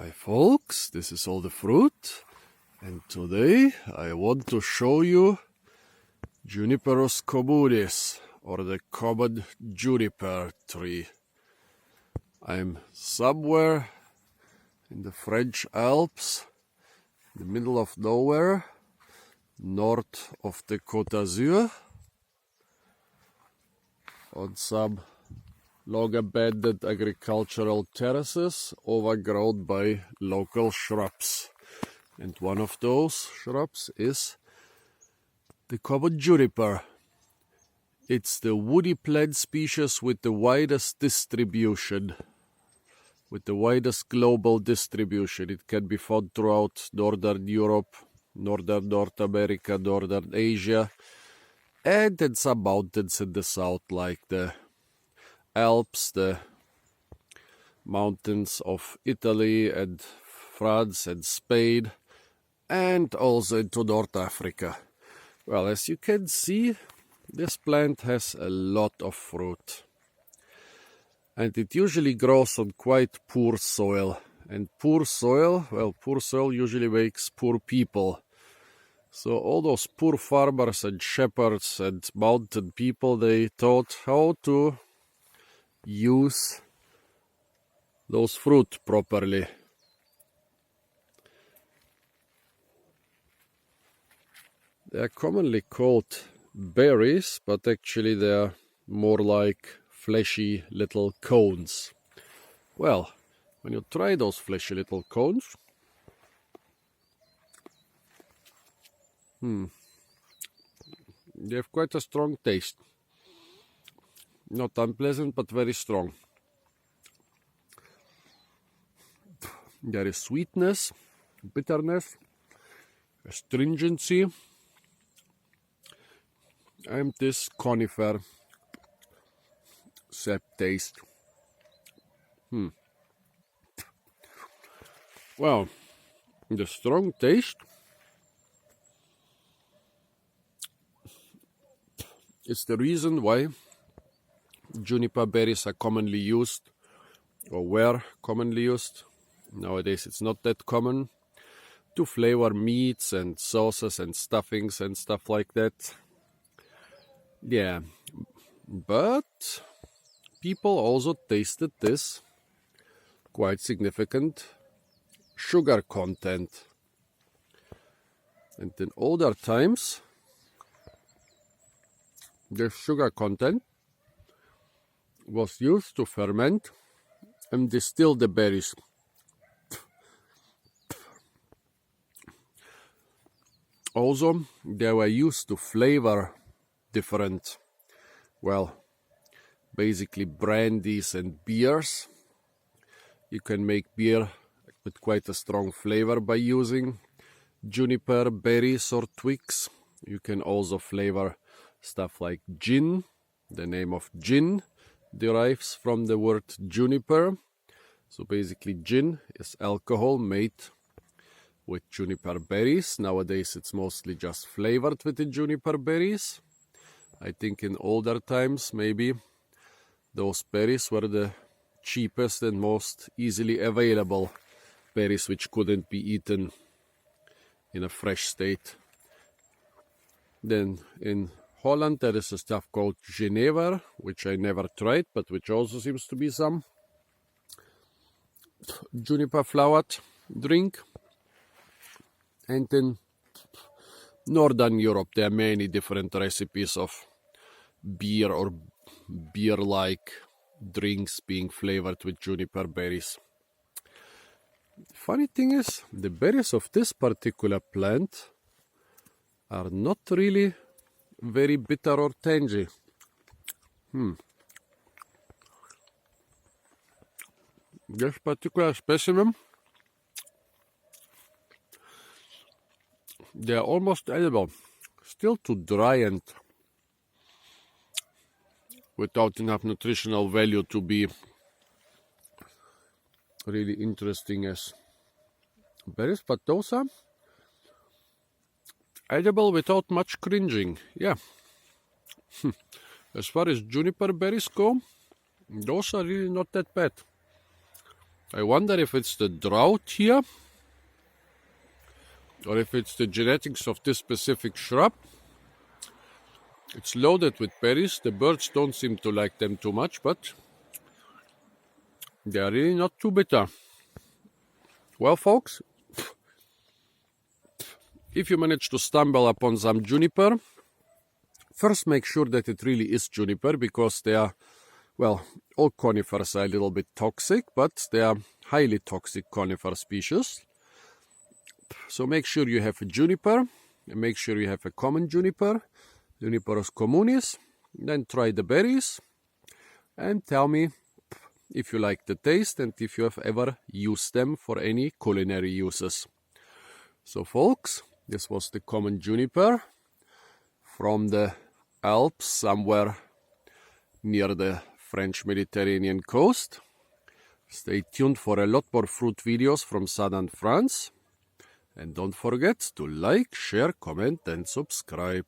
Hi folks, this is all the fruit, and today I want to show you Juniperus communis, or the common juniper tree. I'm somewhere in the French Alps, in the middle of nowhere, north of the Côte d'Azur, on some long-abandoned agricultural terraces overgrown by local shrubs. And one of those shrubs is the common juniper. It's the woody plant species with the widest distribution, with the widest global distribution. It can be found throughout Northern Europe, Northern North America, Northern Asia, and in some mountains in the south, like the Alps, the mountains of Italy and France and Spain, and also into North Africa. Well, as you can see, this plant has a lot of fruit. And it usually grows on quite poor soil. And poor soil usually makes poor people. So all those poor farmers and shepherds and mountain people, they taught how to use those fruit properly. They are commonly called berries, but actually they are more like fleshy little cones. Well, when you try those fleshy little cones, they have quite a strong taste. Not unpleasant, but very strong. There is sweetness, bitterness, astringency, and this conifer sap taste. Well, the strong taste is the reason why juniper berries are commonly used, or were commonly used. Nowadays it's not that common, to flavor meats and sauces and stuffings and stuff like that. Yeah, but people also tasted this quite significant sugar content. And in older times, the sugar content was used to ferment and distill the berries. Also, they were used to flavor different, basically brandies and beers. You can make beer with quite a strong flavor by using juniper berries or twigs. You can also flavor stuff like gin. The name of gin derives from the word juniper. So basically gin is alcohol made with juniper berries. Nowadays it's mostly just flavored with the juniper berries. I think in older times maybe those berries were the cheapest and most easily available berries which couldn't be eaten in a fresh state. Then in Holland there is a stuff called Juniper, which I never tried, but which also seems to be some juniper flowered drink. And in Northern Europe there are many different recipes of beer or beer-like drinks being flavored with juniper berries. Funny thing is, the berries of this particular plant are not really very bitter or tangy. This particular specimen, they are almost edible, still too dry and without enough nutritional value to be really interesting as berries, but those are edible without much cringing. Yeah. As far as juniper berries go, those are really not that bad. I wonder if it's the drought here, or if it's the genetics of this specific shrub. It's loaded with berries. The birds don't seem to like them too much, but they are really not too bitter. Well, folks, if you manage to stumble upon some juniper, first make sure that it really is juniper, because they are, well, all conifers are a little bit toxic, but they are highly toxic conifer species. So make sure you have a juniper, and make sure you have a common juniper, Juniperus communis. Then try the berries and tell me if you like the taste and if you have ever used them for any culinary uses. So folks, this was the common juniper from the Alps, somewhere near the French Mediterranean coast. Stay tuned for a lot more fruit videos from southern France. And don't forget to like, share, comment and subscribe.